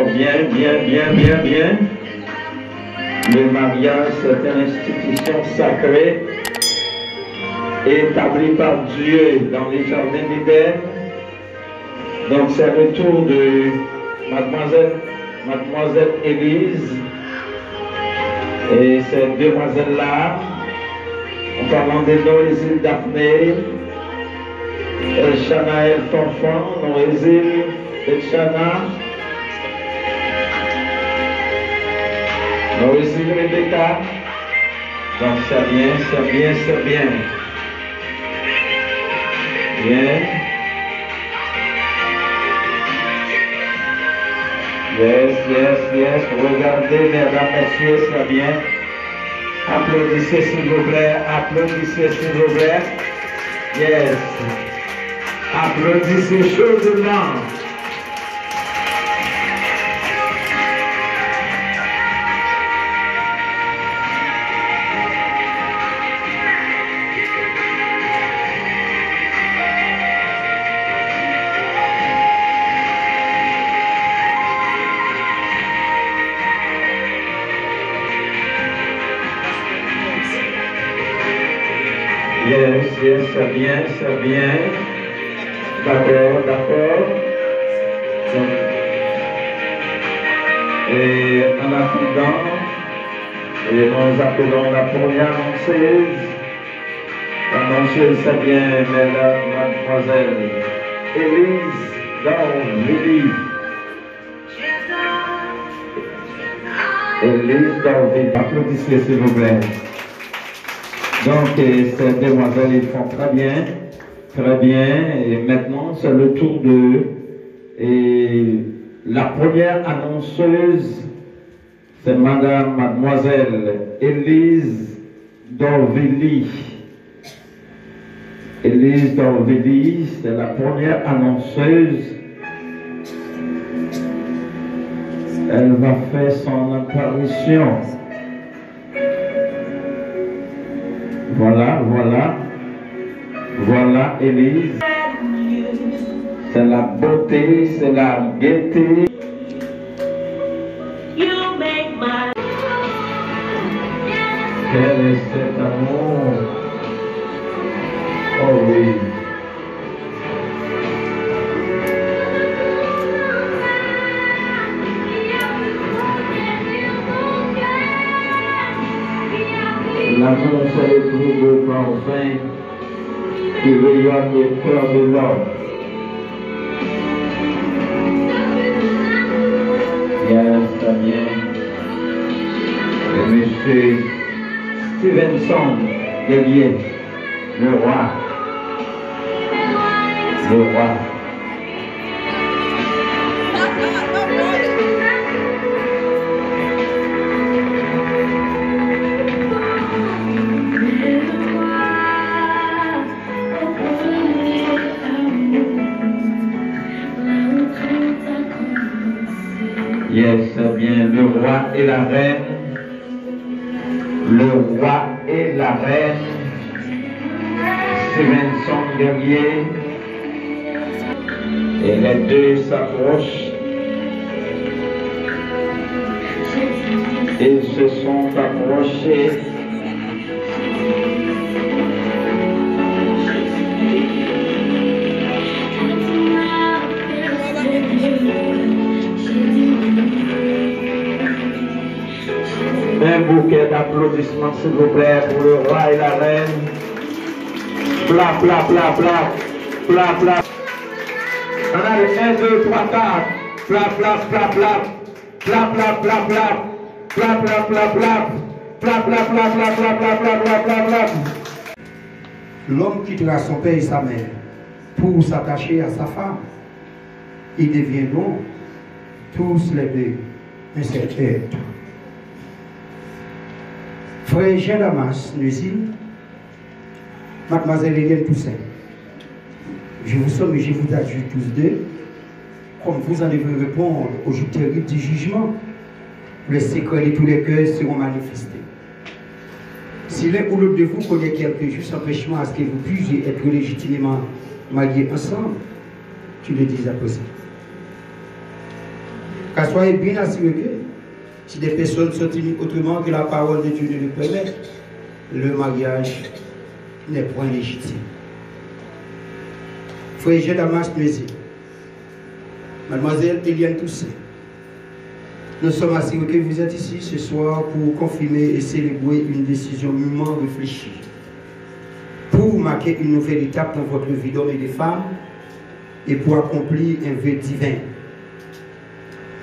encore bien, bien, bien, bien, bien. Le mariage, c'est une institution sacrée établie par Dieu dans les jardins d'Éden. Donc c'est le tour de mademoiselle Élise et cette demoiselle-là, en parlant de Noésie Daphné, Elchana El Tonfon, Noésie Elchana, Noésie Rebecca. Donc c'est bien, c'est bien, c'est bien. Bien. Yes, yes, yes. Regardez, mesdames, messieurs, c'est bien. Applaudissez s'il vous plaît. Applaudissez s'il vous plaît. Yes. Applaudissez chaudement. Yes, yes, c'est bien, c'est bien. D'accord, d'accord. Et en attendant, et nous appelons la première annonceuse. L'annonceuse, c'est bien, mademoiselle Élise Dorvili. Élise Dorvili. Applaudissez s'il vous plaît. Donc, ces demoiselles, ils font très bien, très bien. Et maintenant, c'est le tour de la première annonceuse, c'est mademoiselle Élise Dorvili. Élise Dorvili, c'est la première annonceuse. Elle va faire son apparition. Voilà, voilà, voilà Élise. C'est la beauté, c'est la gaieté. Quel est cet amour? Oh oui. L'amour, c'est le plus beau parfum qui rayonne le cœur de l'homme. Yes, très bien. Et monsieur Stevenson Guerrier, le roi. Le roi. Yes, bien, le roi et la reine. Le roi et la reine. Stevenson Guerrier. Et les deux s'approchent. Ils se sont approchés. Un bouquet d'applaudissements, s'il vous plaît, pour le roi et la reine. Pla, pla, pla, pla, pla, pla. On a le 1, 2, 3, 4. Pla, pla, pla, pla. Pla, pla, pla, pla. Pla, pla, pla, pla. Pla, pla, pla, pla, pla, pla, pla, pla, pla, pla. L'homme quittera son père et sa mère pour s'attacher à sa femme. Ils deviendront tous les deux un seul être. Frère Jean Damas, Nuisine, mademoiselle Hélène Toussaint, je vous somme et je vous adjure tous deux, comme vous en devez répondre au jour terrible du jugement, les secrets de tous les cœurs seront manifestés. Si l'un ou l'autre de vous connaît quelque juste empêchement à ce que vous puissiez être légitimement mariés ensemble, tu le dis à cause. Car soyez bien assurés que si des personnes sont unies autrement que la parole de Dieu ne le permet, le mariage n'est point légitime. Frère Damas Mézi, Mademoiselle Eliane Toussaint, nous sommes assurés que vous êtes ici ce soir pour confirmer et célébrer une décision mûrement réfléchie, pour marquer une nouvelle étape dans votre vie d'homme et de femme et pour accomplir un vœu divin.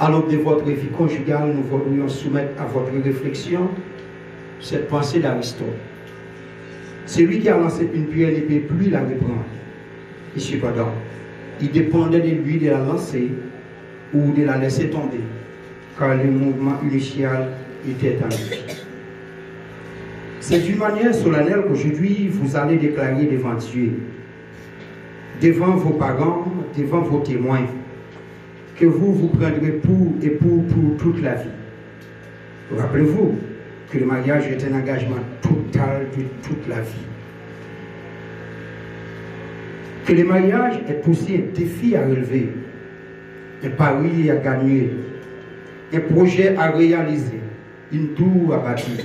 À l'aube de votre vie conjugale, nous voudrions soumettre à votre réflexion cette pensée d'Aristote. Celui qui a lancé une pierre ne peut plus la reprendre. Et cependant, il dépendait de lui de la lancer ou de la laisser tomber, car le mouvement initial était en lui. C'est d'une manière solennelle qu'aujourd'hui vous allez déclarer devant Dieu, devant vos parents, devant vos témoins, que vous prendrez pour toute la vie. Rappelez-vous que le mariage est un engagement total de toute la vie. Que le mariage est aussi un défi à relever, un pari à gagner, un projet à réaliser, une tour à bâtir.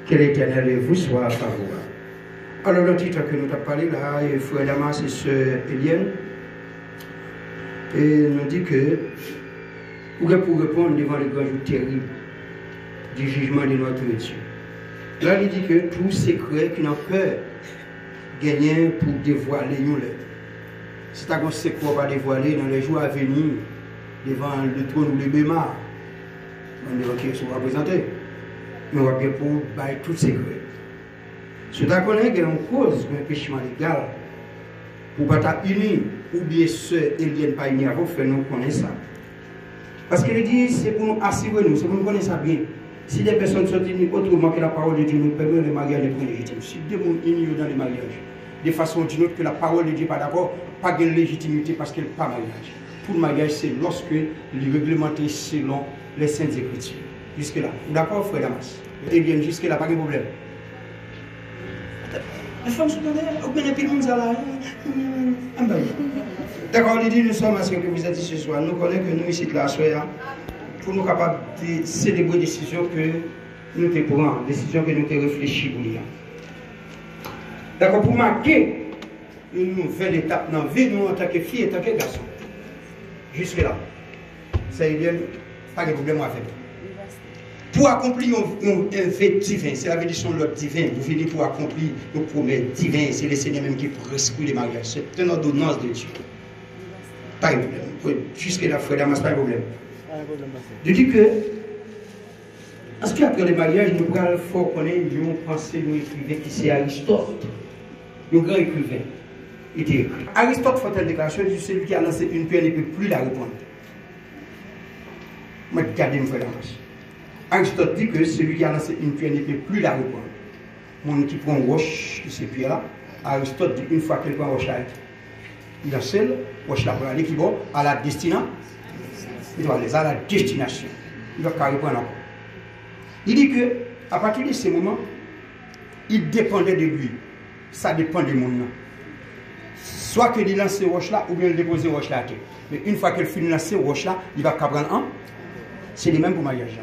Que l'Éternel vous soit favorable. Alors le titre que nous avons parlé là, frère Damas et sœur Eliane, et nous dit que pour répondre devant le grand jour terrible du jugement de notre Dieu. Là, il dit que tout secret qui n'a peur gagner pour dévoiler nous. C'est un secret qu'on va dévoiler dans les jours à venir devant le trône ou le bémar. On est qui sont représentés. Mais on va bien pour bailler tout secret. Ce qu'on connaît qu'il y a une cause d'un péché légal pour ne pas unir ou bien ceux qui ne viennent pas unir avant, faire nous connaître ça. Parce qu'il dit, c'est pour nous assurer nous, c'est pour nous connaître ça bien. Si des personnes sont unies autrement que la parole de Dieu nous permet, le mariage n'est pas légitime. Si des gens unis dans le mariage, de façon d'une autre que la parole de Dieu n'est pas d'accord, pas de légitimité parce qu'il n'y a pas de mariage. Pour le mariage, c'est lorsque il est réglementé selon les saintes écritures. Jusque-là. D'accord, frère Damas? Eh bien, jusque-là, pas de problème. Les femmes sont là. D'accord, il dit, nous sommes assurés que vous êtes ici ce soir. Nous connaissons que nous, ici, là, pour nous capables de célébrer les décisions que nous te prenons, décisions que nous te réfléchissons pour dire. D'accord, pour marquer une nouvelle étape dans la vie, nous, en tant que fille et en tant que garçon. Jusque-là. Ça y est, pas de problème avec nous. Pour accomplir un fait divin, c'est la bénédiction de l'ordre divin. Vous venez pour accomplir nos promesses divines. C'est le Seigneur même qui prescrit les mariages. C'est une ordonnance de Dieu. Pas de problème. Jusque-là, frère Damas, pas de problème. Je dis que, parce qu'après le mariage, nous avons fort connaître une pensée nous écrivain qui c'est Aristote. Le grand écrivain. Il était écrit. Aristote fait une déclaration de celui qui a lancé une pierre ne peut plus la répondre. Moi, regardez, frère Damas. Aristote dit que celui qui a lancé une pierre ne peut plus la répondre. Mon qui prend une roche de ces pierres-là, Aristote dit une fois qu'il prend une roche là, il a seul, roche là pour aller qui va à la destination. Il doit aller à la destination. Il doit répondre encore. Il dit que à partir de ce moment, il dépendait de lui. Ça dépend du monde. Soit qu'il lance roche là, ou bien il dépose roche là. Mais une fois qu'il finit de lancer roche là, il va prendre un. C'est les mêmes pour le mariage.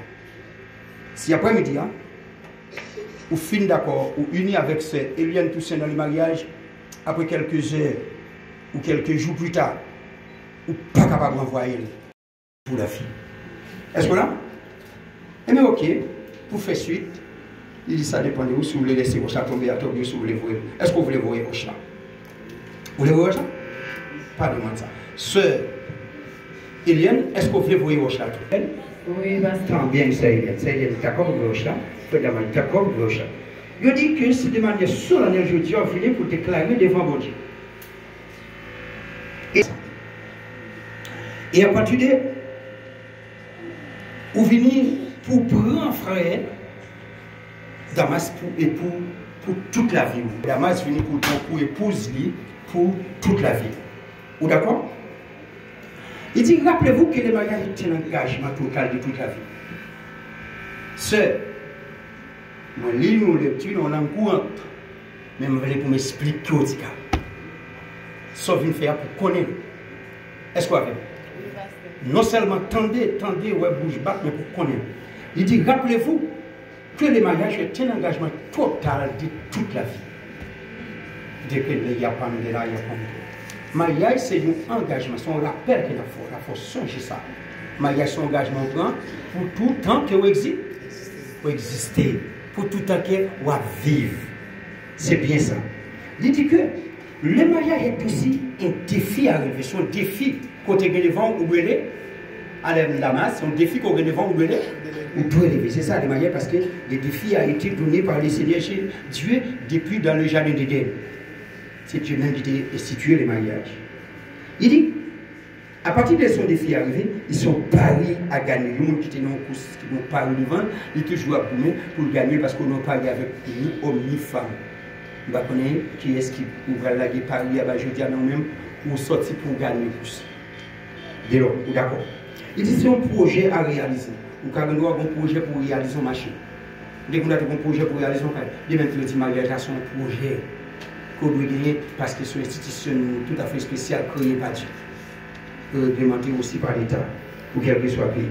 Si après-midi, hein, ou fin d'accord, ou uni avec ces Eliane Toussaint dans le mariage, après quelques heures ou quelques jours plus tard, ou pas capable d'envoyer pour la fille. Est-ce que là? Eh bien, ok, pour faire suite, il dit ça dépend de vous, si vous voulez laisser vos chats tomber à tomber, si vous voulez voir. Est-ce que vous voulez voir vos chats? Vous voulez voir vos chats? Pas de ça. Sœur Eliane, est-ce que vous voulez voir vos chats? Oui, basta. Bien, c'est Eliane, d'accord avec vos chats? D'accord avec vos chats. Je dis que c'est de manière solennelle, je dis, on finit pour déclarer devant mon Dieu. Et à partir de vous venez pour prendre frère Damas pour toute la vie. Damas vient pour épouse lui pour toute la vie. Vous d'accord? Il dit, rappelez-vous que le mariage est un engagement total de toute la vie. Sœur, moi, lis nos lectures, on en courant. Mais je vais pour m'expliquer au cas. Sauf une faire pour connaître. Est-ce qu'on va faire? Non seulement tendez, ouais, bouge batte, mais pour connaître. Il dit, rappelez-vous que le mariage est un engagement total de toute la vie. Dès que il n'y a pas de là, il n'y a pas de là. Mariage, c'est un engagement, c'est un rappel qu'il faut. Il faut songer ça. Mariage, c'est un engagement grand pour tout temps que vous existez. Pour exister. Pour tout temps que vous vivre. C'est bien ça. Il dit que le mariage est aussi un défi à relever. C'est un défi côté devant ou brûler. À l'Amas, c'est un défi qu'on devant ou brûler. Ou doit relever. C'est ça le mariage parce que le défi a été donné par le Seigneur chez Dieu depuis dans le jardin d'Éden. C'est Dieu même qui a institué le mariage. Il dit, à partir de son défi arrivé, ils sont paris à gagner. Les gens qui étaient dans le course, qui n'ont pas eu devant, ils sont toujours à pour gagner parce qu'on a parié avec nous, hommes, ni femmes. On va connaître qui est-ce qui ouvre la guerre Paris à jeudi à nous-mêmes pour sortir pour gagner plus. D'accord. Il dit c'est un projet à réaliser. Ou quand on a un projet pour réaliser un machin. Dès qu'on a un projet pour réaliser un machin, dès même que le mariage a son projet qu'on doit gagner parce que c'est une institution tout à fait spéciale créée par Dieu. Réglementée aussi par l'État pour qu'elle puisse soit payée.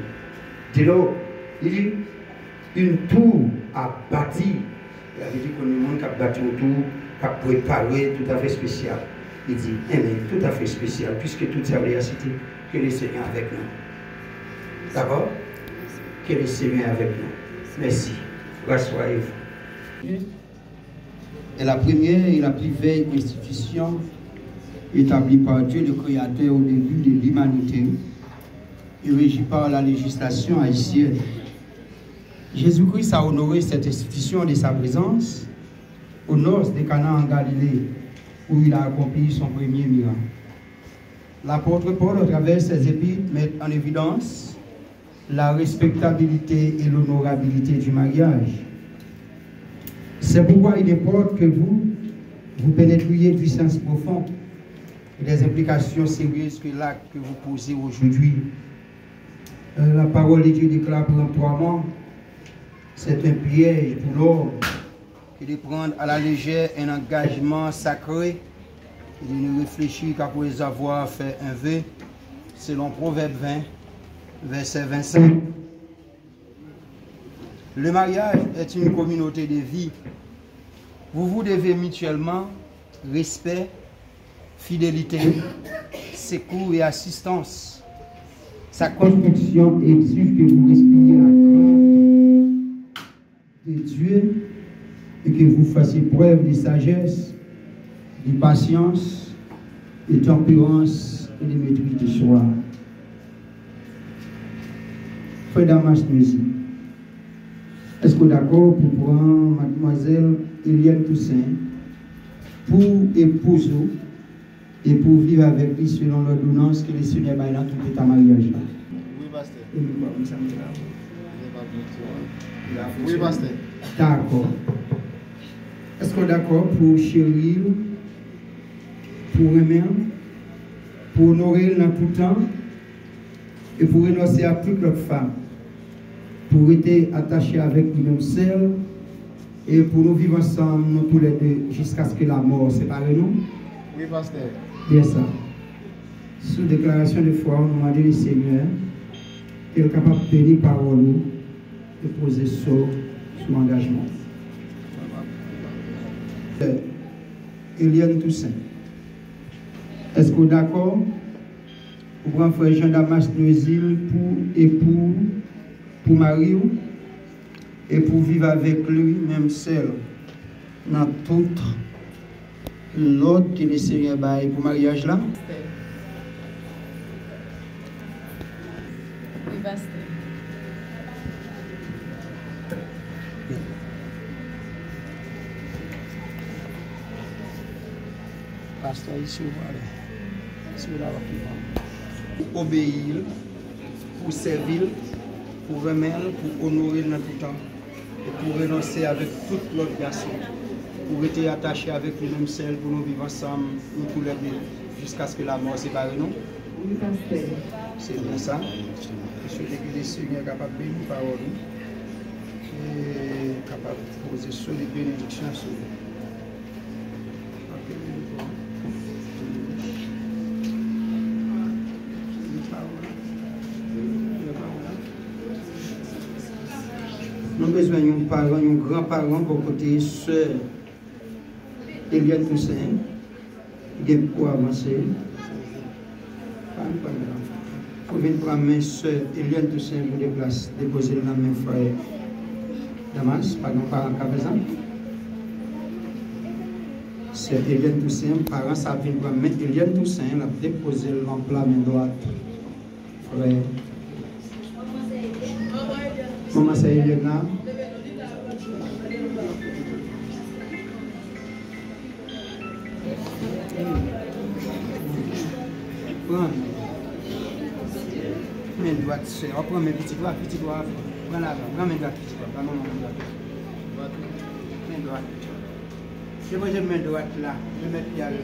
Dès lors, il dit une tour à bâtir. Il avait dit qu'on est monde qui a bâti une tour, qui a préparé tout à fait spécial. Il dit, mais tout à fait spécial, puisque toute sa réalité, que le Seigneur avec nous. D'accord? Que le Seigneur avec nous. Merci. Rassoyez-vous. Et la première et la plus vieille institution établie par Dieu le Créateur au début de l'humanité et régie par la législation haïtienne. Jésus-Christ a honoré cette institution de sa présence au nord de Cana en Galilée, où il a accompli son premier miracle. L'apôtre Paul, à travers ses épîtres, met en évidence la respectabilité et l'honorabilité du mariage. C'est pourquoi il importe que vous pénétriez du sens profond et des implications sérieuses que l'acte que vous posez aujourd'hui. La parole de Dieu déclare péremptoirement, c'est un piège pour l'homme que de prendre à la légère un engagement sacré et de ne réfléchir qu'après avoir fait un vœu, selon Proverbe 20, verset 25. Le mariage est une communauté de vie. Vous vous devez mutuellement respect, fidélité, secours et assistance. Sa construction exige que vous respiriez la crainte de Dieu et que vous fassiez preuve de sagesse, de patience, de tempérance et de maîtrise de soi. Frère Damas Nuzi, est-ce que vous êtes d'accord pour prendre mademoiselle Eliane Toussaint pour épouser et pour vivre avec lui selon l'ordonnance que le Seigneur m'a dans tout état mariage là? Oui, pasteur. Oui, pasteur. D'accord. Est-ce qu'on est d'accord pour chérir, pour aimer, pour honorer dans tout temps et pour renoncer à toute l'autre femme, pour être attaché avec nous-mêmes seuls et pour nous vivre ensemble, nous tous les deux, jusqu'à ce que la mort sépare nous? Oui, pasteur. Bien ça. Sous déclaration de foi, on demande au Seigneur qu'il est capable de tenir parole et poser sur engagement. Eliane Toussaint, est-ce que vous êtes d'accord pour prendre frère Jean-Damas Noésil pour marier et pour vivre avec lui, même seul, dans toute l'ordre que le Seigneur baille pour mariage là? Oui, pasteur. Pasteur, ici, voilà. Pour obéir, pour servir, pour remettre, pour honorer dans tout temps, et pour renoncer avec toute l'autre garçon, pour être attaché avec nous-mêmes seuls, pour nous vivre ensemble, nous tous les deux, jusqu'à ce que la mort sépare nous. Oui, pasteur. C'est bien ça. Je souhaite que le Seigneur est capable de bénir parole et capable de poser sur les bénédictions sur nous. Nous avons besoin d'un parent, un grand-parent pour côté sœur Eliane Toussaint. Il y a pour avancer. Pour venir prendre main sœur Eliane Toussaint pour déposer la main frère Damas, par exemple, parent Cabezan. Sœur Eliane Toussaint, parent, ça vient prendre main Eliane Toussaint, la déposer l'emploi main droite. Frère. Maman, c'est Eliane là. Prends. Main droite, c'est. On prend mes petits doigts, prends la main droite, petit doigt, main droite. Main droite. Je vais mettre main droite là, je vais mettre bien le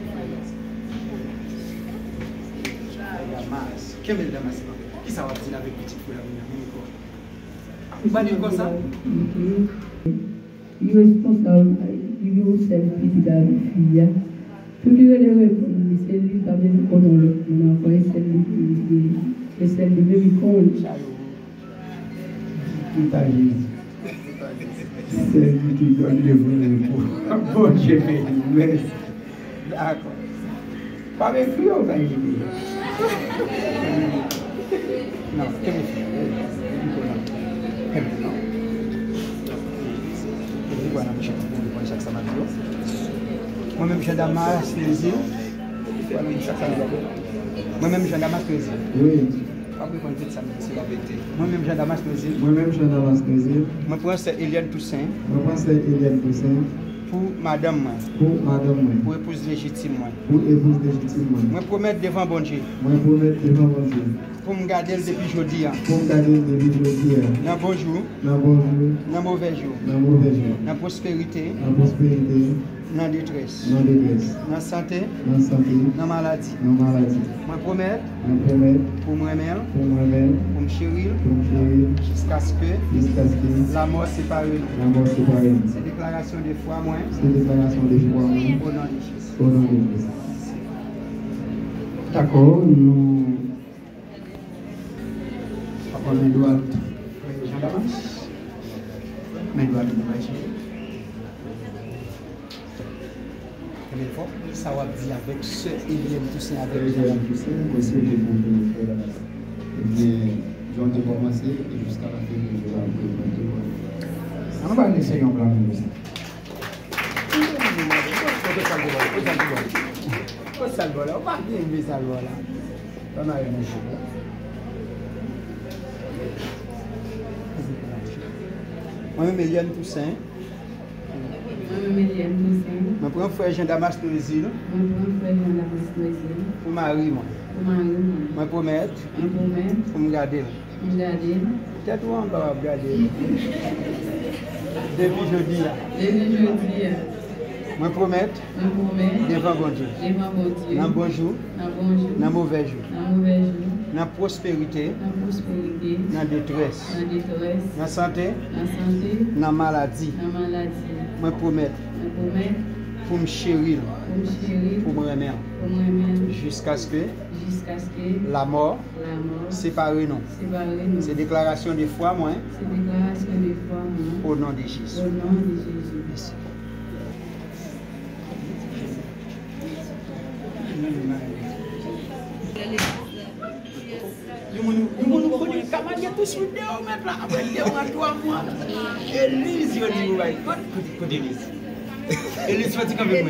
Damas. Quel est le Damas? Qui ça va dire avec petit fou là? Vous allez comme ça? Il est responsable, il est aussi petit dans la fille. Tout le monde c'est lui qui a besoin qu'on le envoie, c'est lui qui est celle de lui compte. Tout à Jésus. C'est lui qui donne le vrai pour. Bon Dieu, merci. D'accord. Pas avec lui, on va y aller. Non, quel est moi-même, j'ai Damas plaisir. Moi-même, j'ai Damas plaisir. Oui. Moi-même, j'ai Damas plaisir. Moi-même, j'ai Damas plaisir. Moi, pour c'est Eliane Toussaint. Moi, c'est Eliane Toussaint. Pour madame, pour madame, pour épouse légitime. Pour épouse légitime. Moi, promettre devant bon Dieu. Moi, promettre devant bon Dieu. Pour me garder depuis jeudi. Pour me garder depuis jeudi. Dans bon jour. Dans bon jour. Dans mauvais jour. Dans mauvais jour. Dans prospérité. Dans prospérité. Dans détresse. Dans détresse. Dans santé. Dans santé. Dans maladie. Dans maladie. Moi promettre. Moi promettre. Pour me remettre. Pour moi-même. Pour me chérir. Pour me chérir. Jusqu'à ce que. La mort sépare nous. La mort sépare nous. C'est déclaration de foi moins. C'est déclaration de foi moins. Au nom de Jésus. Au nom de Jésus. D'accord, nous. On main droite, Jean Damas. Main droite, ça va dire avec ce Eliane Toussaint avec Eliane Toussaint, aussi le bon frère Damas. Eh bien, j'ai commencé et jusqu'à la fin de la on va laisser un blanc. Moi-même, Eliane Toussaint. Moi-même, Eliane Toussaint. Je prends frère Jean Damas Plaisir. Moi, frère Jean Damas Plaisir. Pour Marie, moi. Pour Marie, moi. Promettre. Pour me garder. Pour me garder. Peut-être qu'on va regarder. Depuis jeudi. Depuis jeudi. Moi promettre. Devant bon Dieu. Devant bon Dieu. Dans bon jour. Dans bon jour. Dans mauvais jour. Dans mauvais jour. Dans prospérité. Dans prospérité. Dans détresse. Dans détresse. Dans santé. Dans santé. Dans maladie. Dans maladie. Moi promettre. Pour me chérir. Pour me chérir. Pour me remettre. Pour me remettre. Jusqu'à ce que. Jusqu'à ce que. La mort. La mort. Sépare nous. Sépare nous. C'est déclaration de foi moins. C'est déclaration de foi moins. Au nom de Jésus. Au nom de Jésus. Merci. Nous connaissons comment il y a tous les deux maintenant. Après 2 ou 3 mois. Élise, il va côté Élise. Élise, tu quand même.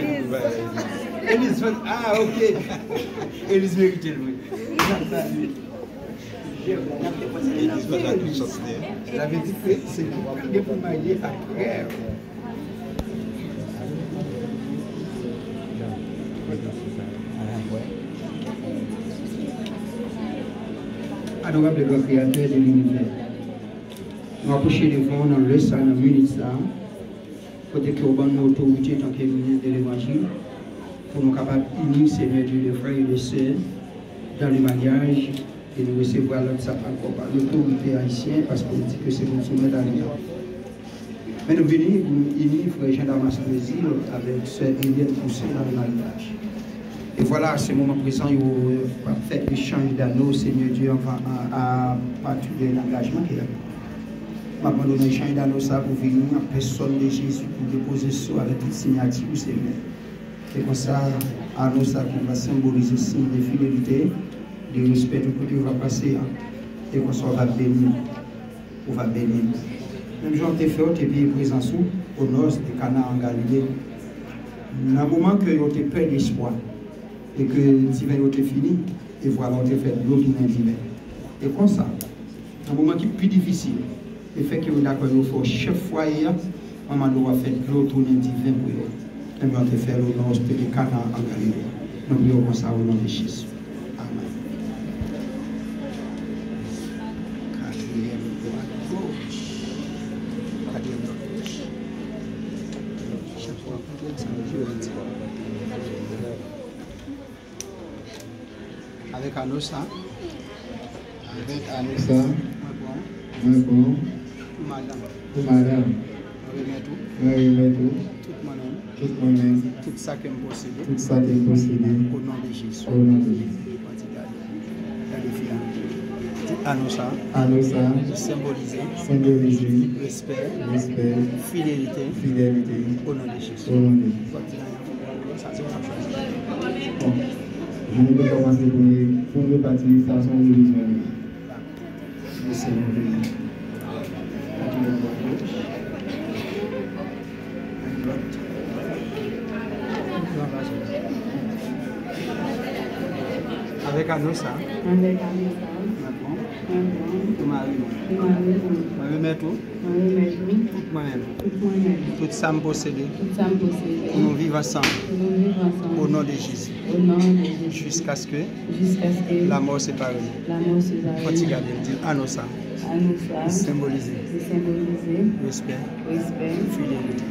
Élise, ah, ok. Élise mérite le. J'avais dit que c'est pour marier après. Adorable grand créateur de l'univers, nous approchons devant dans le sang, dans la minute, côté que nous avons autorité en tant que ministre de l'évangile, pour nous capables d'unir, Seigneur Dieu, les frères et les sœurs, dans le mariage, et nous recevoir l'autre sapin encore par l'autorité haïtienne, parce qu'on dit que c'est pour nous soumettre à l'État. Mais nous venons pour unir frère Jean Damas Plaisir avec sœur Eliane Toussaint dans le mariage. Et voilà, à ce moment présent, il va faire échange d'anneaux, Seigneur Dieu, à partir de l'engagement qu'il a. Je vais donner un champ d'Anosa pour venir en personne de Jésus pour déposer ça avec toute signature. Et comme ça, Anosa qui va symboliser signe de fidélité, de respect, tout côté va passer. Et comme ça, on va bénir. On va bénir. Même Jean te fait, tu es bien présent au nord de Cana en Galilée. Dans le moment que tu as peur d'espoir et que l'hiver est fini, et voilà, on te fait de l'eau qui n'est d'hiver. Et comme ça, dans le moment qui est plus difficile, le fait que vous d'accord, il faut chaque foyer, on doit faire de l'eau tourner divin pour eux. Et on te fait l'eau dans de Cana en Galilée. Nous prions comme ça au nom de Jésus. Amen. Avec Anosa. Avec Anosa. Bon. Pour madame. Je remets tout moi-même. Tout ça que je possède. Tout ça que je possède. Au nom de Jésus. Au nom de Jésus. Anosa. Symboliser. Respect. Fidélité. Au nom de Jésus. Au nom de Jésus. Bon. Je vais commencer pour le parti station de l'Israël. Avec Anosa. Tout mari. Je remets tout. Moi-même. Tout ça me possède. Nous vivons ensemble. Au nom de Jésus. Jusqu'à ce que la mort sépare. Quand il garde, dire Anosa. Symboliser. Respect. Fidélité.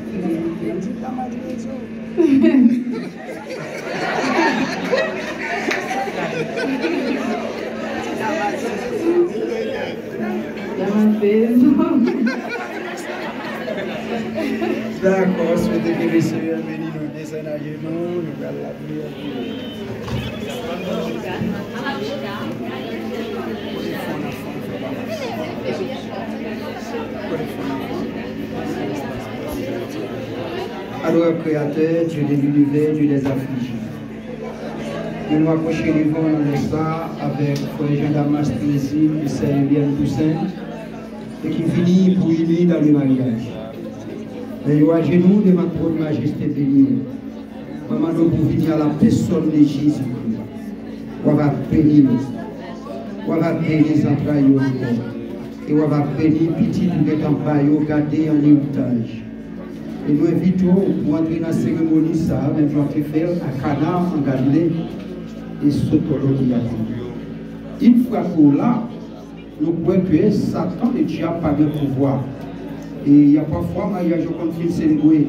D'accord, souhaitez que le Seigneur bénisse nous, descend à genoux, nous allons la prière. Alors, Créateur, Dieu de l'univers, Dieu des affligés. Nous nous approchons devant l'instant avec Frère Jean-Damas Plaisir et Sœur Eliane Toussaint, et qui finit pour unir dans le mariage. Mais nous à genoux devant votre majesté bénie. Maman, nous pour venir à la personne de Jésus. On va bénir. On va bénir les entrailles et on va bénir petit pour être en paillot, garder en héritage. Et nous invitons pour entrer dans la cérémonie, ça, même je vais faire à Cana, en Galilée, et Sotolo qui a dit. Une fois pour là, nous croyons que Satan et Dieu pas de pouvoir. Et il y a parfois mariage comme il célébrer.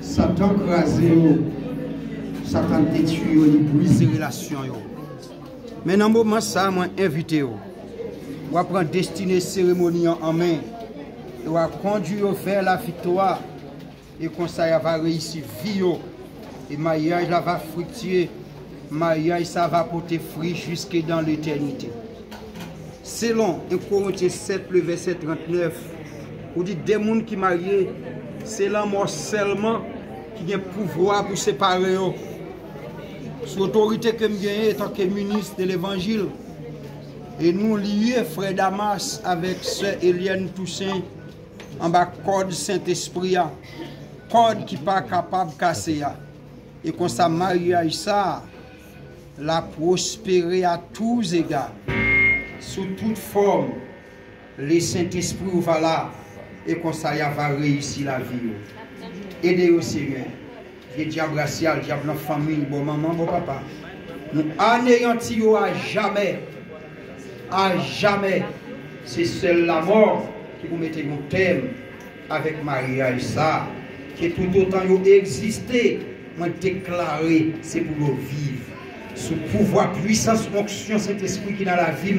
Satan crasé, Satan détruit, il brise les relations. Mais dans le moment ça, moi invité. On va prendre destinée cérémonie en main. On va conduire vers la victoire. Et comme ça, va réussir vie. Et mariage là va fructuer. Mariage ça va porter fruit jusque dans l'éternité. Selon 1 Corinthiens 7, le verset 39, on dit des gens qui marient, c'est l'amour seulement qui a pouvoir pour séparer. Sous l'autorité que je gagne en tant que ministre de l'évangile, et nous liés, frère Damas, avec sœur Eliane Toussaint, en bas code Saint-Esprit, code qui n'est pas capable de casser. Et quand ça mariage ça, la prospérer à tous égards, sous toute forme, le Saint-Esprit va là, et comme ça, il va réussir la vie. Aidez au Seigneur. Le diable racial, le diable dans la famille, bon maman, bon papa. Nous anéantissons à jamais. À jamais. C'est seule la mort qui vous mettez un thème avec mariage ça. Que tout autant vous existez, moi déclaré, c'est pour nous vivre. Sous pouvoir, puissance, onction, Saint-Esprit qui est dans la vie,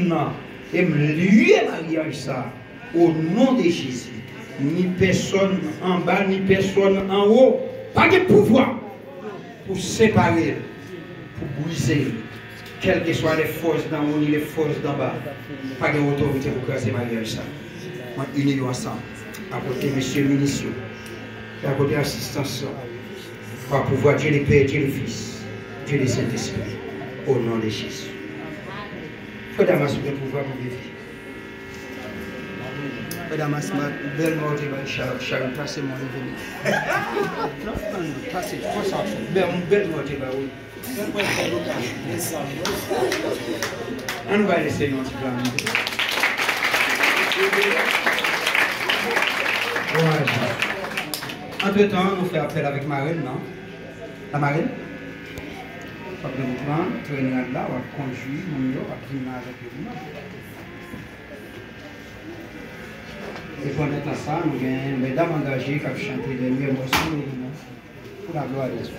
et me lier mariage ça. Au nom de Jésus. Ni personne en bas, ni personne en haut. Pas de pouvoir pour séparer, pour briser, quelles que soient les forces d'en haut ni les forces d'en bas. Pas d'autorité pour casser mariage ça. On unit ensemble. À côté monsieur le ministre, à côté assistance, par pouvoir Dieu le Père, Dieu le Fils, Dieu le Saint-Esprit, au nom de Jésus. Frère Damas, vous pouvez pouvoir vous vivre. Frère Damas, belle mort de Charles, passez mon événement. Non, passez, belle mort de oui. On va laisser notre plan. Entre-temps, nous faisons appel avec Marine, non? La Marine? Après vous prendre, traîner là, on va conduire, on va primer avec vous. Et pendant ça, nous avons des dames engagées qui ont chanté les meilleurs morceaux pour la gloire de Dieu.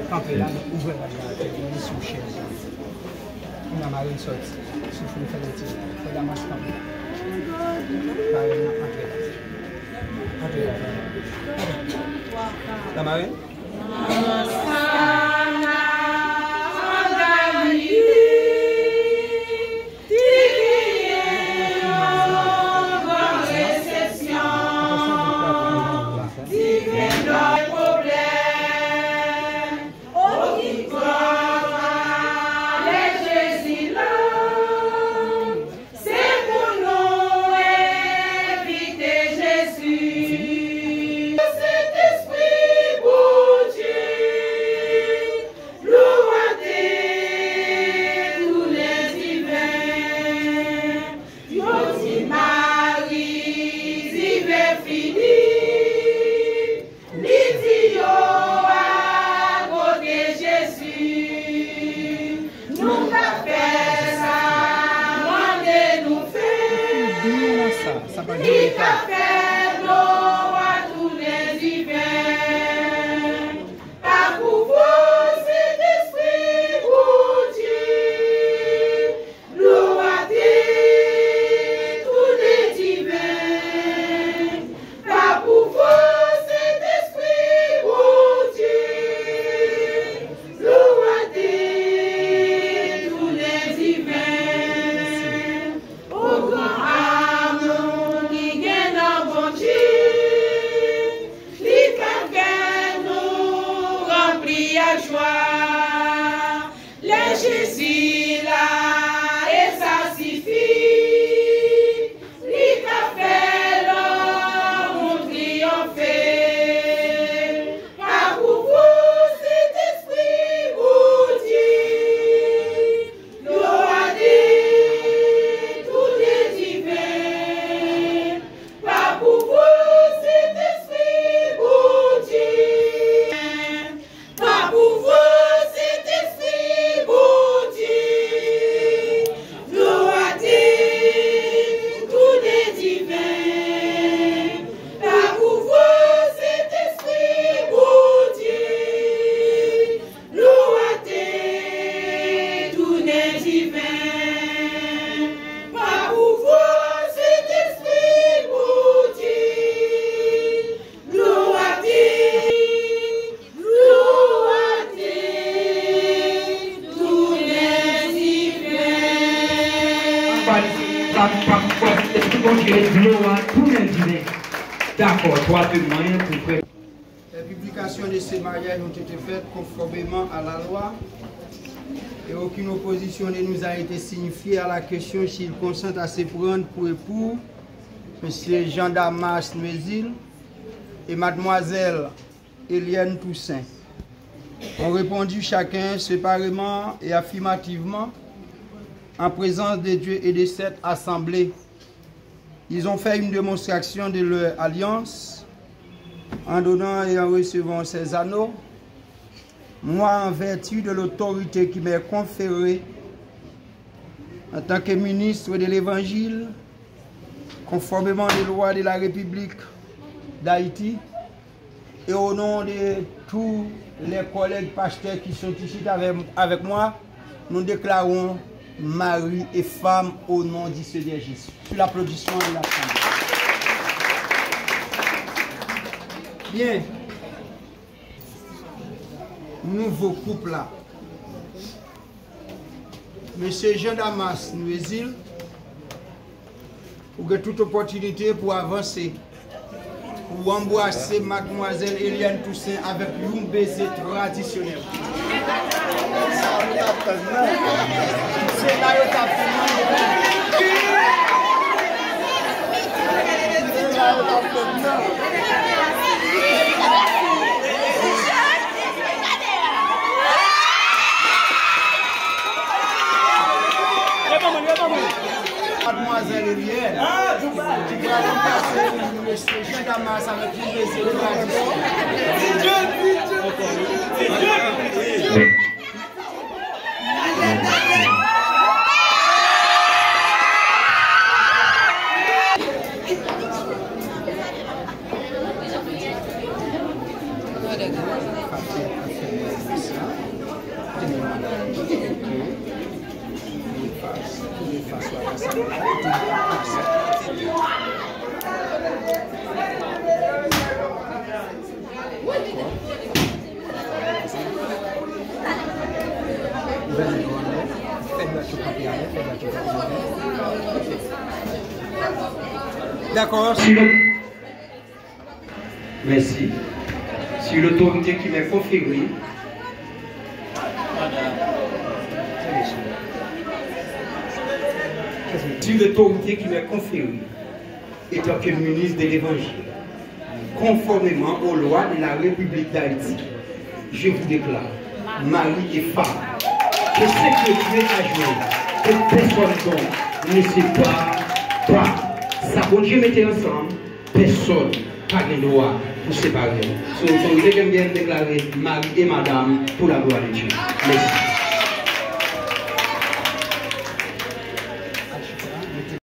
Quand on a ouvert la garde, on est sous chaise. On a Marine sorti, souffle le fait de tirer, on fait la masse comme ça. La Marine? D'accord, toi, tu moyen pour faire. Les publications de ces mariages ont été faites conformément à la loi et aucune opposition ne nous a été signifiée à la question s'il consent à se prendre pour époux M. Jean Damas Mézil et Mademoiselle Eliane Toussaint. Ont répondu chacun séparément et affirmativement en présence de Dieu et de cette assemblée. Ils ont fait une démonstration de leur alliance en donnant et en recevant ces anneaux. Moi, en vertu de l'autorité qui m'est conférée en tant que ministre de l'Évangile, conformément aux lois de la République d'Haïti, et au nom de tous les collègues pasteurs qui sont ici avec moi, nous déclarons mari et femme au nom du Seigneur Jésus. Sur l'applaudissement de la femme. Bien. Nouveau couple là. Monsieur Jean Damas Nouézil, pour que toute opportunité pour avancer, pour embrasser mademoiselle Eliane Toussaint avec un baiser traditionnel. C'est là où mademoiselle Eliane, qui va remplacer monsieur Jean Damas avec une baiser traditionnelle. D'accord. Merci. Sur l'autorité qui m'est conférée, sur l'autorité qui m'est conférée, étant que ministre de l'Évangile, conformément aux lois de la République d'Haïti, je vous déclare, mari et femme, que ce que Dieu a joué, que personne donc ne sépare pas. Ça, quand Dieu mettait ensemble, personne n'a pas de droit pour séparer. Sur l'autorité que vient de déclarer mari et madame pour la gloire de Dieu. Merci.